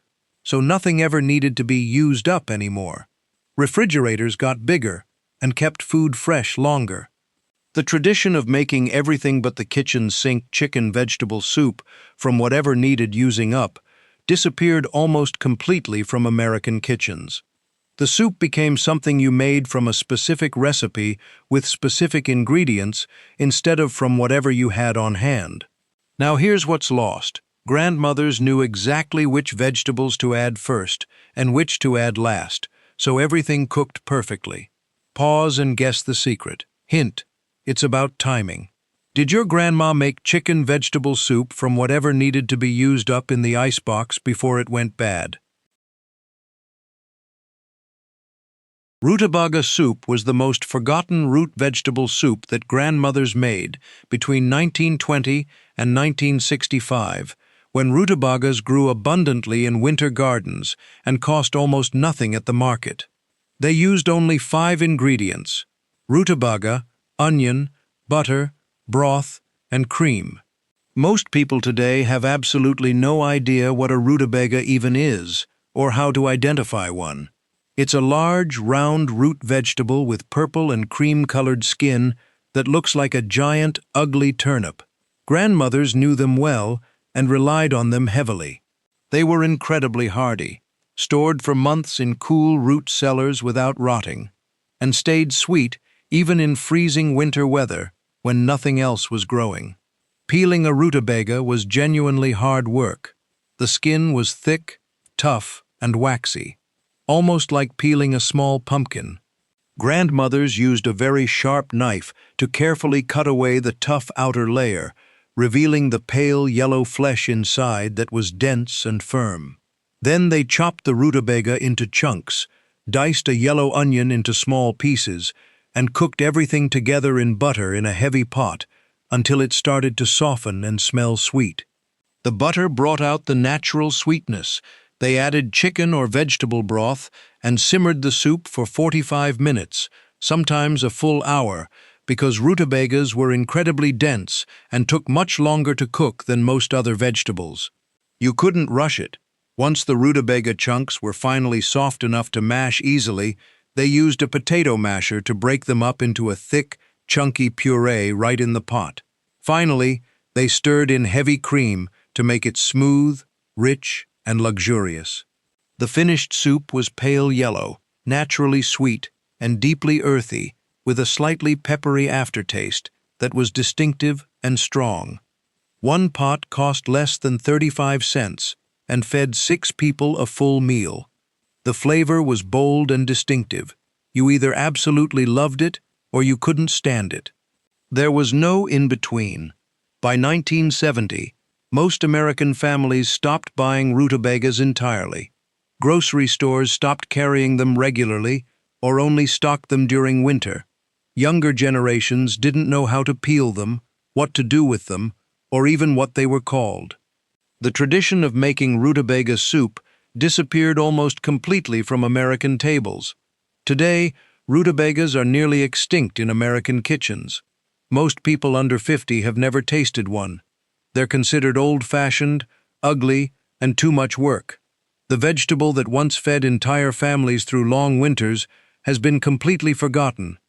so nothing ever needed to be used up anymore. Refrigerators got bigger and kept food fresh longer. The tradition of making everything but the kitchen sink chicken vegetable soup from whatever needed using up disappeared almost completely from American kitchens. The soup became something you made from a specific recipe with specific ingredients instead of from whatever you had on hand. Now here's what's lost. Grandmothers knew exactly which vegetables to add first and which to add last, so everything cooked perfectly. Pause and guess the secret. Hint: it's about timing. Did your grandma make chicken vegetable soup from whatever needed to be used up in the icebox before it went bad? Rutabaga soup was the most forgotten root vegetable soup that grandmothers made between 1920 and 1965, when rutabagas grew abundantly in winter gardens and cost almost nothing at the market. They used only 5 ingredients: rutabaga, onion, butter, broth, and cream. Most people today have absolutely no idea what a rutabaga even is or how to identify one. It's a large, round root vegetable with purple and cream-colored skin that looks like a giant, ugly turnip. Grandmothers knew them well and relied on them heavily. They were incredibly hardy, stored for months in cool root cellars without rotting, and stayed sweet even in freezing winter weather when nothing else was growing. Peeling a rutabaga was genuinely hard work. The skin was thick, tough, and waxy, almost like peeling a small pumpkin. Grandmothers used a very sharp knife to carefully cut away the tough outer layer, revealing the pale yellow flesh inside that was dense and firm. Then they chopped the rutabaga into chunks, diced a yellow onion into small pieces, and cooked everything together in butter in a heavy pot until it started to soften and smell sweet. The butter brought out the natural sweetness. They added chicken or vegetable broth and simmered the soup for 45 minutes, sometimes a full hour, because rutabagas were incredibly dense and took much longer to cook than most other vegetables. You couldn't rush it. Once the rutabaga chunks were finally soft enough to mash easily, they used a potato masher to break them up into a thick, chunky puree right in the pot. Finally, they stirred in heavy cream to make it smooth, rich, and luxurious. The finished soup was pale yellow, naturally sweet, and deeply earthy, with a slightly peppery aftertaste that was distinctive and strong. One pot cost less than 35 cents and fed 6 people a full meal. The flavor was bold and distinctive. You either absolutely loved it or you couldn't stand it. There was no in-between. By 1970, most American families stopped buying rutabagas entirely. Grocery stores stopped carrying them regularly or only stocked them during winter. Younger generations didn't know how to peel them, what to do with them, or even what they were called. The tradition of making rutabaga soup disappeared almost completely from American tables. Today, rutabagas are nearly extinct in American kitchens. Most people under 50 have never tasted one. They're considered old-fashioned, ugly, and too much work. The vegetable that once fed entire families through long winters has been completely forgotten.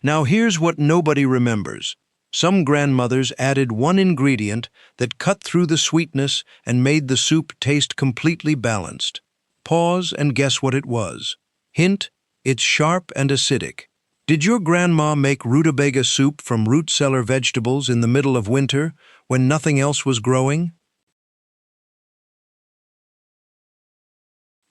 Now here's what nobody remembers. Some grandmothers added one ingredient that cut through the sweetness and made the soup taste completely balanced. Pause and guess what it was. Hint: it's sharp and acidic. Did your grandma make rutabaga soup from root cellar vegetables in the middle of winter when nothing else was growing?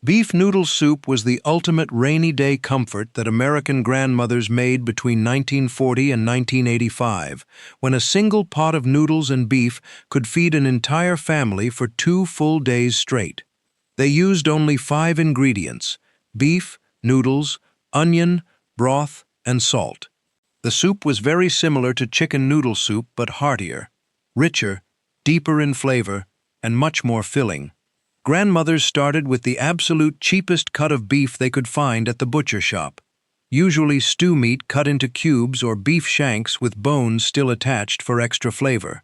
Beef noodle soup was the ultimate rainy day comfort that American grandmothers made between 1940 and 1985, when a single pot of noodles and beef could feed an entire family for 2 full days straight. They used only 5 ingredients: beef, noodles, onion, broth, and salt. The soup was very similar to chicken noodle soup but heartier, richer, deeper in flavor, and much more filling. Grandmothers started with the absolute cheapest cut of beef they could find at the butcher shop, usually stew meat cut into cubes or beef shanks with bones still attached for extra flavor.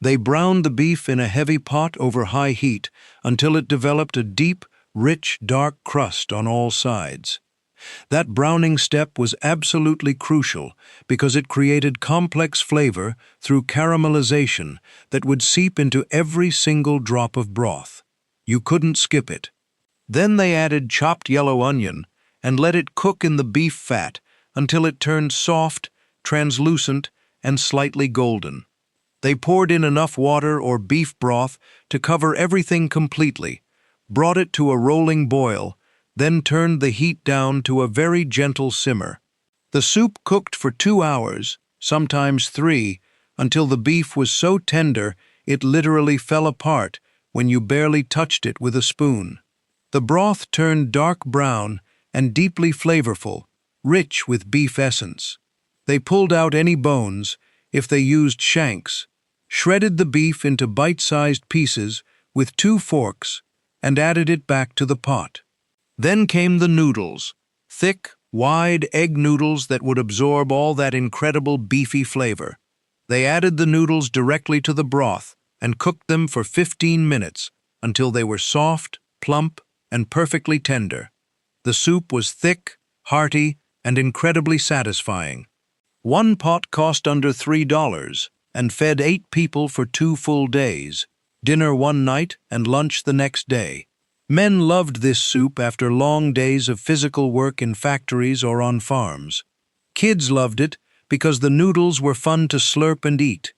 They browned the beef in a heavy pot over high heat until it developed a deep, rich, dark crust on all sides. That browning step was absolutely crucial because it created complex flavor through caramelization that would seep into every single drop of broth. You couldn't skip it. Then they added chopped yellow onion and let it cook in the beef fat until it turned soft, translucent, and slightly golden. They poured in enough water or beef broth to cover everything completely, brought it to a rolling boil, then turned the heat down to a very gentle simmer. The soup cooked for 2 hours, sometimes 3, until the beef was so tender it literally fell apart when you barely touched it with a spoon. The broth turned dark brown and deeply flavorful, rich with beef essence. They pulled out any bones, if they used shanks, shredded the beef into bite-sized pieces with 2 forks, and added it back to the pot. Then came the noodles, thick, wide egg noodles that would absorb all that incredible beefy flavor. They added the noodles directly to the broth and cooked them for 15 minutes until they were soft, plump, and perfectly tender. The soup was thick, hearty, and incredibly satisfying. One pot cost under $3 and fed 8 people for 2 full days, dinner one night and lunch the next day. Men loved this soup after long days of physical work in factories or on farms. Kids loved it because the noodles were fun to slurp and eat.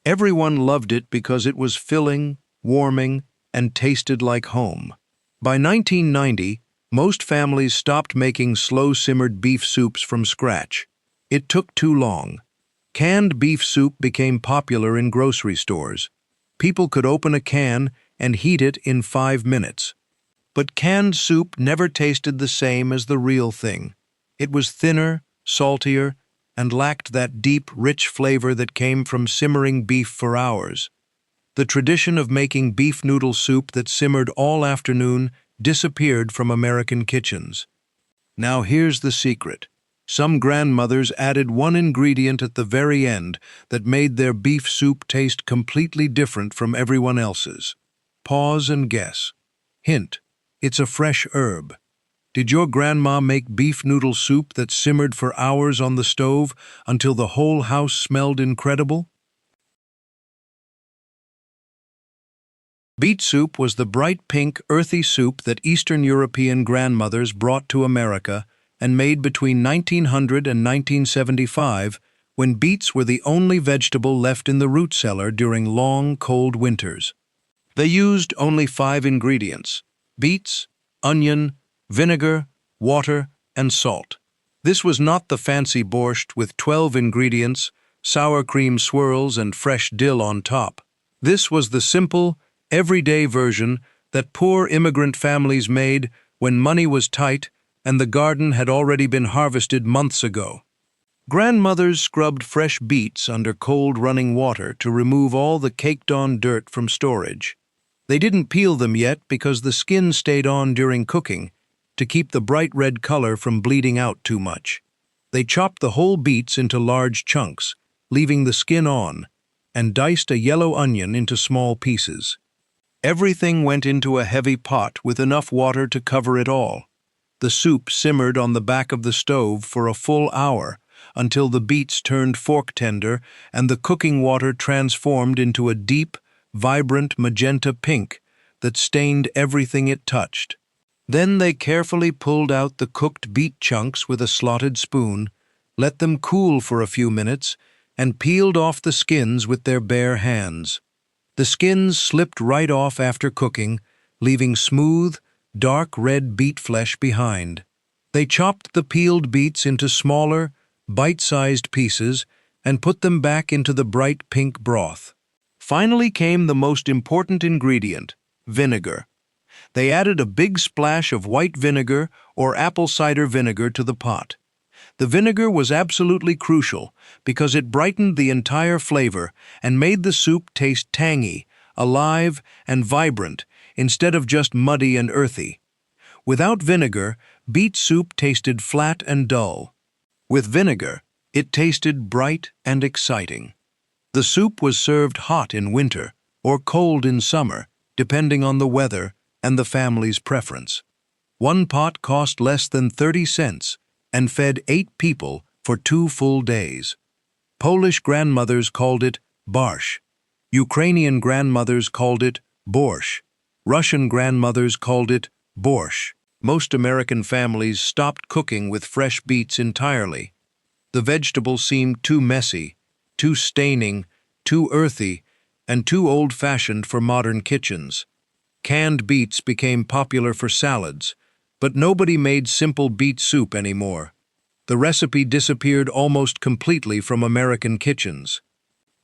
Everyone loved it because it was filling, warming, and tasted like home. By 1990, most families stopped making slow-simmered beef soups from scratch. It took too long. Canned beef soup became popular in grocery stores. People could open a can and heat it in 5 minutes. But canned soup never tasted the same as the real thing. It was thinner, saltier, and lacked that deep, rich flavor that came from simmering beef for hours. The tradition of making beef noodle soup that simmered all afternoon disappeared from American kitchens. Now here's the secret. Some grandmothers added one ingredient at the very end that made their beef soup taste completely different from everyone else's. Pause and guess. Hint: it's a fresh herb. Did your grandma make beef noodle soup that simmered for hours on the stove until the whole house smelled incredible? Beet soup was the bright pink, earthy soup that Eastern European grandmothers brought to America and made between 1900 and 1975, when beets were the only vegetable left in the root cellar during long, cold winters. They used only 5 ingredients: beets, onion, vinegar, water, and salt. This was not the fancy borscht with 12 ingredients, sour cream swirls, and fresh dill on top. This was the simple, everyday version that poor immigrant families made when money was tight and the garden had already been harvested months ago. Grandmothers scrubbed fresh beets under cold running water to remove all the caked-on dirt from storage. They didn't peel them yet because the skin stayed on during cooking to keep the bright red color from bleeding out too much. They chopped the whole beets into large chunks, leaving the skin on, and diced a yellow onion into small pieces. Everything went into a heavy pot with enough water to cover it all. The soup simmered on the back of the stove for a full hour until the beets turned fork tender and the cooking water transformed into a deep, vibrant magenta pink that stained everything it touched. Then they carefully pulled out the cooked beet chunks with a slotted spoon, let them cool for a few minutes, and peeled off the skins with their bare hands. The skins slipped right off after cooking, leaving smooth, dark red beet flesh behind. They chopped the peeled beets into smaller, bite-sized pieces and put them back into the bright pink broth. Finally came the most important ingredient, vinegar. They added a big splash of white vinegar or apple cider vinegar to the pot. The vinegar was absolutely crucial because it brightened the entire flavor and made the soup taste tangy, alive, and vibrant, instead of just muddy and earthy. Without vinegar, beet soup tasted flat and dull. With vinegar, it tasted bright and exciting. The soup was served hot in winter or cold in summer, depending on the weather and the family's preference. One pot cost less than 30 cents and fed 8 people for 2 full days. Polish grandmothers called it barsh. Ukrainian grandmothers called it borscht. Russian grandmothers called it borscht. Most American families stopped cooking with fresh beets entirely. The vegetable seemed too messy, too staining, too earthy, and too old-fashioned for modern kitchens. Canned beets became popular for salads, but nobody made simple beet soup anymore. The recipe disappeared almost completely from American kitchens.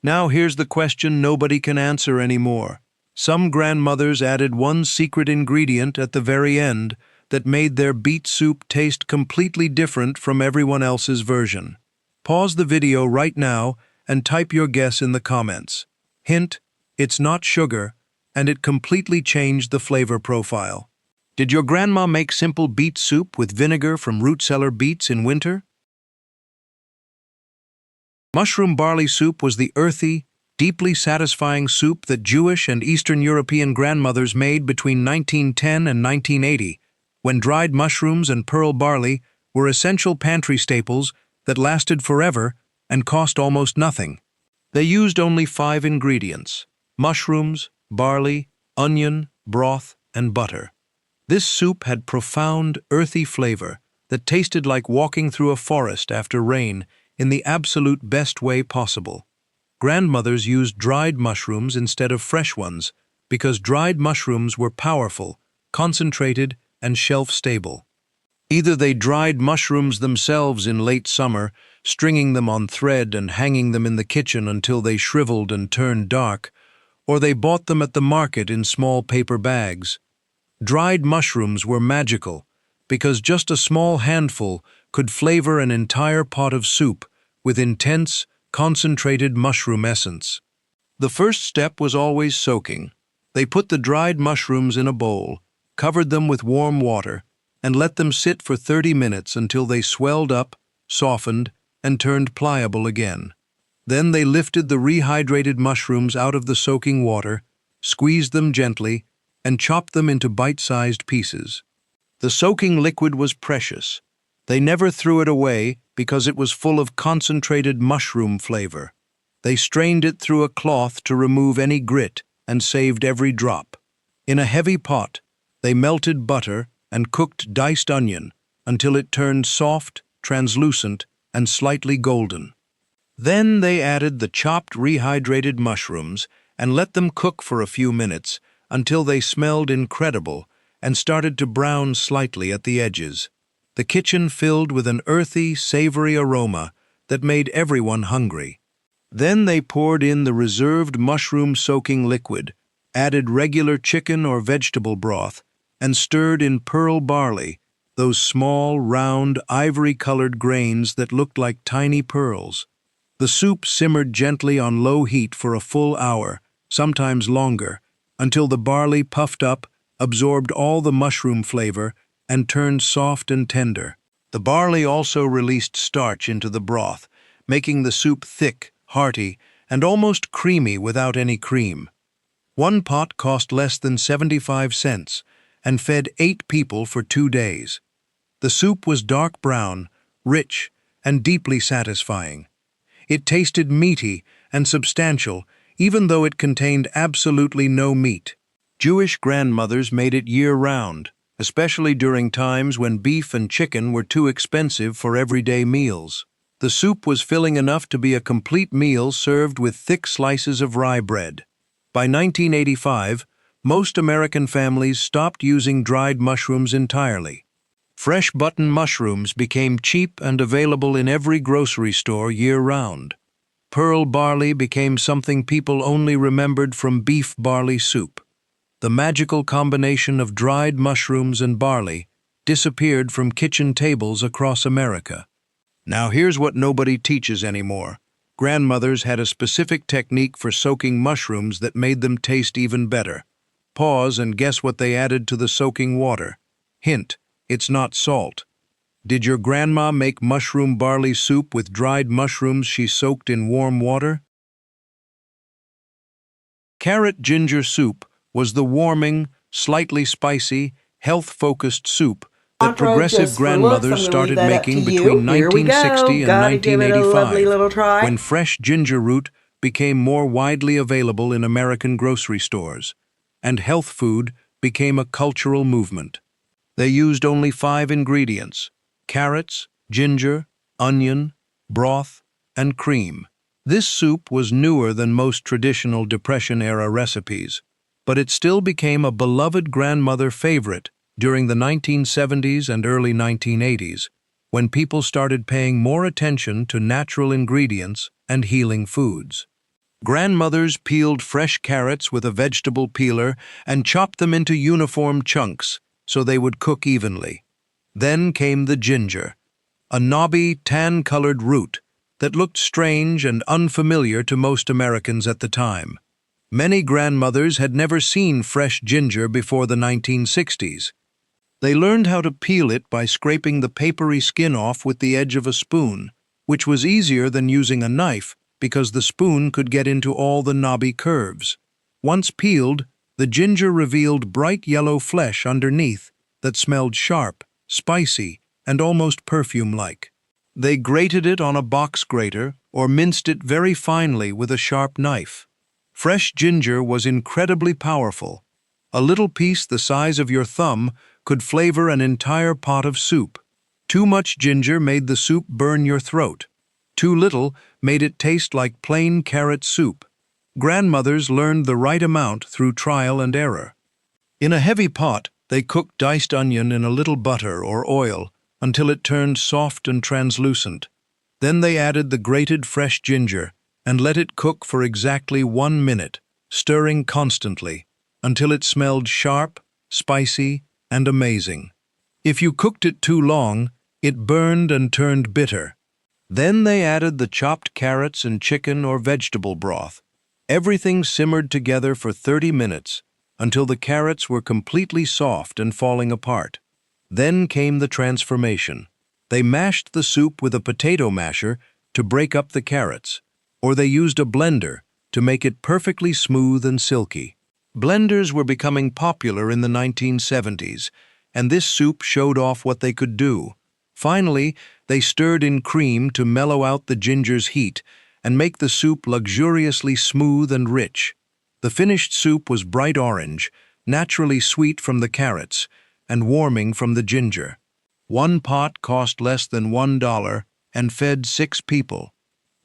Now here's the question nobody can answer anymore. Some grandmothers added one secret ingredient at the very end that made their beet soup taste completely different from everyone else's version. Pause the video right now and type your guess in the comments. Hint, it's not sugar, and it completely changed the flavor profile. Did your grandma make simple beet soup with vinegar from root cellar beets in winter? Mushroom barley soup was the earthy, deeply satisfying soup that Jewish and Eastern European grandmothers made between 1910 and 1980, when dried mushrooms and pearl barley were essential pantry staples that lasted forever and cost almost nothing. They used only 5 ingredients: mushrooms, barley, onion, broth, and butter. This soup had profound, earthy flavor that tasted like walking through a forest after rain in the absolute best way possible. Grandmothers used dried mushrooms instead of fresh ones because dried mushrooms were powerful, concentrated, and shelf-stable. Either they dried mushrooms themselves in late summer, stringing them on thread and hanging them in the kitchen until they shriveled and turned dark, or they bought them at the market in small paper bags. Dried mushrooms were magical because just a small handful could flavor an entire pot of soup with intense, concentrated mushroom essence. The first step was always soaking. They put the dried mushrooms in a bowl, covered them with warm water, and let them sit for 30 minutes until they swelled up, softened, and turned pliable again. Then they lifted the rehydrated mushrooms out of the soaking water, squeezed them gently, and chopped them into bite-sized pieces. The soaking liquid was precious. They never threw it away because it was full of concentrated mushroom flavor. They strained it through a cloth to remove any grit and saved every drop. In a heavy pot, they melted butter and cooked diced onion until it turned soft, translucent, and slightly golden. Then they added the chopped rehydrated mushrooms and let them cook for a few minutes until they smelled incredible and started to brown slightly at the edges. The kitchen filled with an earthy, savory aroma that made everyone hungry. Then they poured in the reserved mushroom-soaking liquid, added regular chicken or vegetable broth, and stirred in pearl barley, those small, round, ivory-colored grains that looked like tiny pearls. The soup simmered gently on low heat for a full hour, sometimes longer, until the barley puffed up, absorbed all the mushroom flavor, and turned soft and tender. The barley also released starch into the broth, making the soup thick, hearty, and almost creamy without any cream. One pot cost less than 75 cents and fed 8 people for 2 days. The soup was dark brown, rich, and deeply satisfying. It tasted meaty and substantial, even though it contained absolutely no meat. Jewish grandmothers made it year-round, especially during times when beef and chicken were too expensive for everyday meals. The soup was filling enough to be a complete meal served with thick slices of rye bread. By 1985, most American families stopped using dried mushrooms entirely. Fresh button mushrooms became cheap and available in every grocery store year-round. Pearl barley became something people only remembered from beef barley soup. The magical combination of dried mushrooms and barley disappeared from kitchen tables across America. Now here's what nobody teaches anymore. Grandmothers had a specific technique for soaking mushrooms that made them taste even better. Pause and guess what they added to the soaking water. Hint, it's not salt. Did your grandma make mushroom barley soup with dried mushrooms she soaked in warm water? Carrot ginger soup was the warming, slightly spicy, health-focused soup that progressive grandmothers started making between 1960 and 1985, when fresh ginger root became more widely available in American grocery stores, and health food became a cultural movement. They used only 5 ingredients: carrots, ginger, onion, broth, and cream. This soup was newer than most traditional Depression-era recipes, but it still became a beloved grandmother favorite during the 1970s and early 1980s, when people started paying more attention to natural ingredients and healing foods. Grandmothers peeled fresh carrots with a vegetable peeler and chopped them into uniform chunks so they would cook evenly. Then came the ginger, a knobby, tan-colored root that looked strange and unfamiliar to most Americans at the time. Many grandmothers had never seen fresh ginger before the 1960s. They learned how to peel it by scraping the papery skin off with the edge of a spoon, which was easier than using a knife because the spoon could get into all the knobby curves. Once peeled, the ginger revealed bright yellow flesh underneath that smelled sharp, spicy, and almost perfume-like. They grated it on a box grater or minced it very finely with a sharp knife. Fresh ginger was incredibly powerful. A little piece the size of your thumb could flavor an entire pot of soup. Too much ginger made the soup burn your throat. Too little made it taste like plain carrot soup. Grandmothers learned the right amount through trial and error. In a heavy pot, they cooked diced onion in a little butter or oil until it turned soft and translucent. Then they added the grated fresh ginger and let it cook for exactly 1 minute, stirring constantly, until it smelled sharp, spicy, and amazing. If you cooked it too long, it burned and turned bitter. Then they added the chopped carrots and chicken or vegetable broth. Everything simmered together for 30 minutes until the carrots were completely soft and falling apart. Then came the transformation. They mashed the soup with a potato masher to break up the carrots, or they used a blender to make it perfectly smooth and silky. Blenders were becoming popular in the 1970s, and this soup showed off what they could do. Finally, they stirred in cream to mellow out the ginger's heat and make the soup luxuriously smooth and rich. The finished soup was bright orange, naturally sweet from the carrots, and warming from the ginger. One pot cost less than $1 and fed 6 people.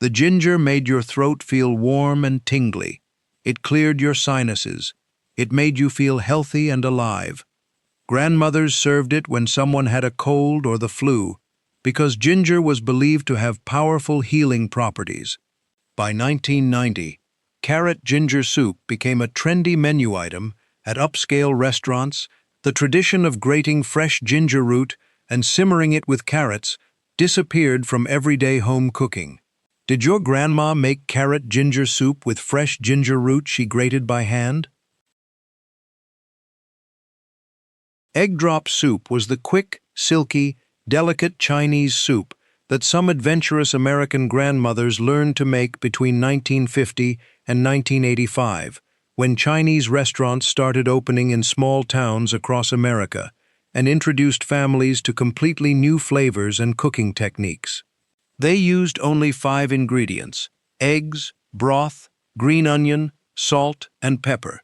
The ginger made your throat feel warm and tingly. It cleared your sinuses. It made you feel healthy and alive. Grandmothers served it when someone had a cold or the flu, because ginger was believed to have powerful healing properties. By 1990, carrot ginger soup became a trendy menu item at upscale restaurants. The tradition of grating fresh ginger root and simmering it with carrots disappeared from everyday home cooking. Did your grandma make carrot ginger soup with fresh ginger root she grated by hand? Egg drop soup was the quick, silky, delicate Chinese soup that some adventurous American grandmothers learned to make between 1950 and 1985, when Chinese restaurants started opening in small towns across America and introduced families to completely new flavors and cooking techniques. They used only 5 ingredients: eggs, broth, green onion, salt, and pepper.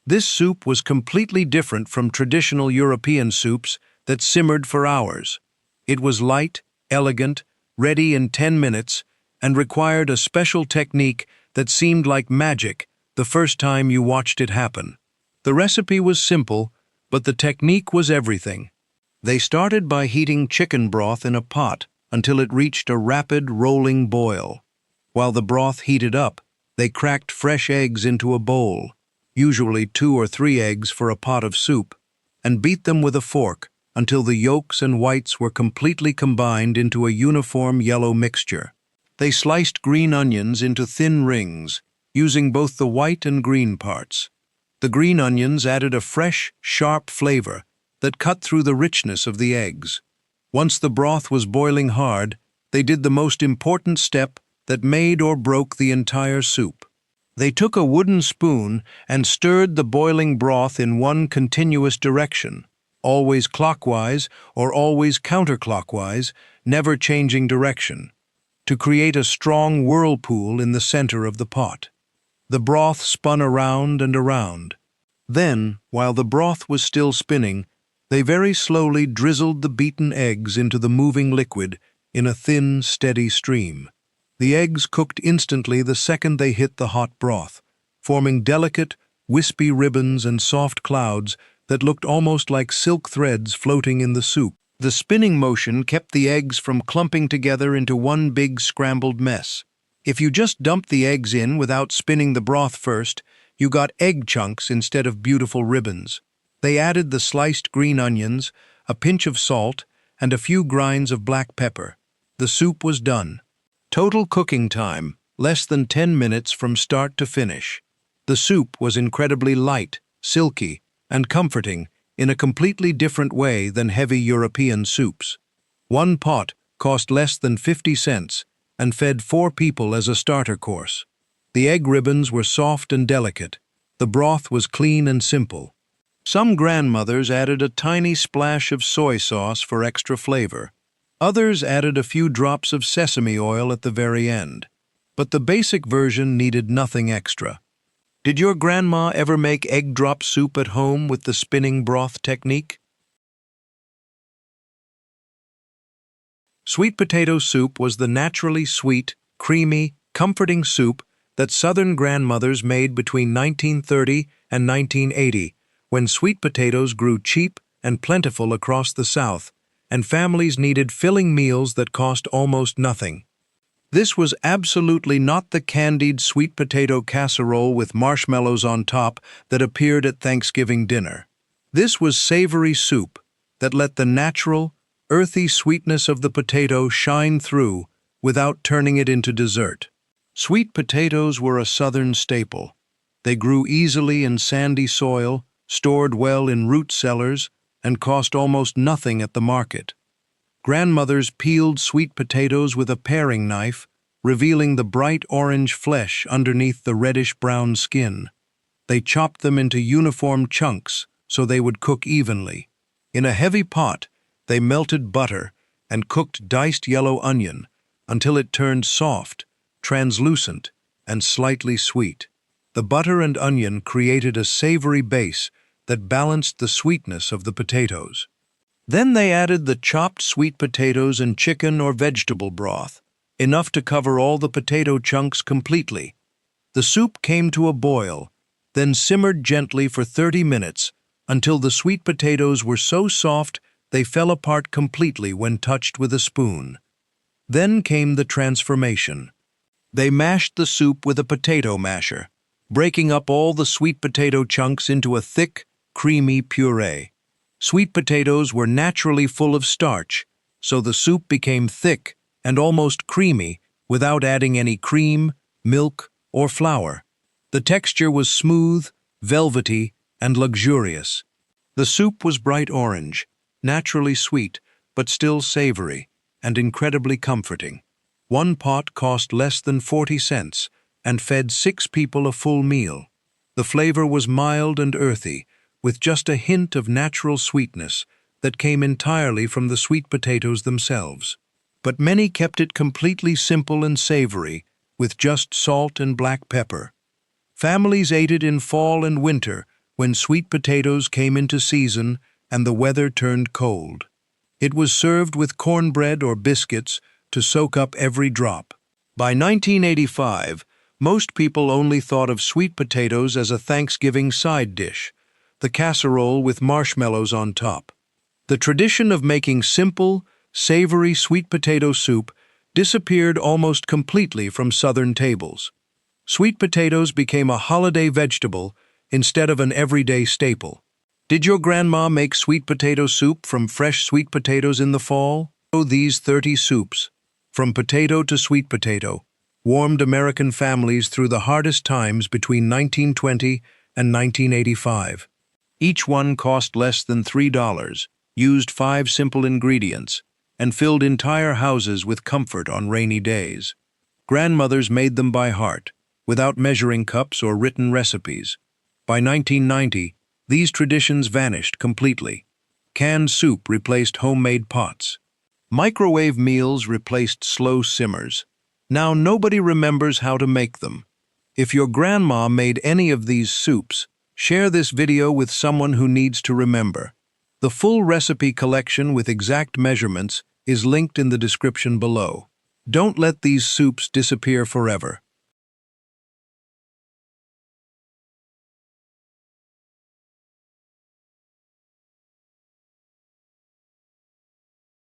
This soup was completely different from traditional European soups that simmered for hours. It was light, elegant, ready in 10 minutes, and required a special technique that seemed like magic the first time you watched it happen. The recipe was simple, but the technique was everything. They started by heating chicken broth in a pot until it reached a rapid, rolling boil. While the broth heated up, they cracked fresh eggs into a bowl, usually 2 or 3 eggs for a pot of soup, and beat them with a fork until the yolks and whites were completely combined into a uniform yellow mixture. They sliced green onions into thin rings, using both the white and green parts. The green onions added a fresh, sharp flavor that cut through the richness of the eggs. Once the broth was boiling hard, they did the most important step that made or broke the entire soup. They took a wooden spoon and stirred the boiling broth in one continuous direction, always clockwise or always counterclockwise, never changing direction, to create a strong whirlpool in the center of the pot. The broth spun around and around. Then, while the broth was still spinning, they very slowly drizzled the beaten eggs into the moving liquid in a thin, steady stream. The eggs cooked instantly the second they hit the hot broth, forming delicate, wispy ribbons and soft clouds that looked almost like silk threads floating in the soup. The spinning motion kept the eggs from clumping together into one big scrambled mess. If you just dumped the eggs in without spinning the broth first, you got egg chunks instead of beautiful ribbons. They added the sliced green onions, a pinch of salt, and a few grinds of black pepper. The soup was done. Total cooking time, less than 10 minutes from start to finish. The soup was incredibly light, silky, and comforting in a completely different way than heavy European soups. One pot cost less than 50 cents and fed 4 people as a starter course. The egg ribbons were soft and delicate. The broth was clean and simple. Some grandmothers added a tiny splash of soy sauce for extra flavor. Others added a few drops of sesame oil at the very end. But the basic version needed nothing extra. Did your grandma ever make egg drop soup at home with the spinning broth technique? Sweet potato soup was the naturally sweet, creamy, comforting soup that Southern grandmothers made between 1930 and 1980, when sweet potatoes grew cheap and plentiful across the South, and families needed filling meals that cost almost nothing. This was absolutely not the candied sweet potato casserole with marshmallows on top that appeared at Thanksgiving dinner. This was savory soup that let the natural, earthy sweetness of the potato shine through without turning it into dessert. Sweet potatoes were a Southern staple. They grew easily in sandy soil, stored well in root cellars, and cost almost nothing at the market. Grandmothers peeled sweet potatoes with a paring knife, revealing the bright orange flesh underneath the reddish-brown skin. They chopped them into uniform chunks so they would cook evenly. In a heavy pot, they melted butter and cooked diced yellow onion until it turned soft, translucent, and slightly sweet. The butter and onion created a savory base that balanced the sweetness of the potatoes. Then they added the chopped sweet potatoes and chicken or vegetable broth, enough to cover all the potato chunks completely. The soup came to a boil, then simmered gently for 30 minutes until the sweet potatoes were so soft they fell apart completely when touched with a spoon. Then came the transformation. They mashed the soup with a potato masher, breaking up all the sweet potato chunks into a thick, creamy puree. Sweet potatoes were naturally full of starch, so the soup became thick and almost creamy without adding any cream, milk, or flour. The texture was smooth, velvety, and luxurious. The soup was bright orange, naturally sweet, but still savory, and incredibly comforting. One pot cost less than 40 cents and fed 6 people a full meal. The flavor was mild and earthy, with just a hint of natural sweetness that came entirely from the sweet potatoes themselves. But many kept it completely simple and savory, with just salt and black pepper. Families ate it in fall and winter when sweet potatoes came into season and the weather turned cold. It was served with cornbread or biscuits to soak up every drop. By 1985, most people only thought of sweet potatoes as a Thanksgiving side dish, the casserole with marshmallows on top. The tradition of making simple, savory sweet potato soup disappeared almost completely from Southern tables. Sweet potatoes became a holiday vegetable instead of an everyday staple. Did your grandma make sweet potato soup from fresh sweet potatoes in the fall? These 30 soups. from potato to sweet potato, warmed American families through the hardest times between 1920 and 1985. Each one cost less than $3, used 5 simple ingredients, and filled entire houses with comfort on rainy days. Grandmothers made them by heart, without measuring cups or written recipes. By 1990, these traditions vanished completely. Canned soup replaced homemade pots. Microwave meals replaced slow simmers. Now nobody remembers how to make them. If your grandma made any of these soups, share this video with someone who needs to remember. The full recipe collection with exact measurements is linked in the description below. Don't let these soups disappear forever.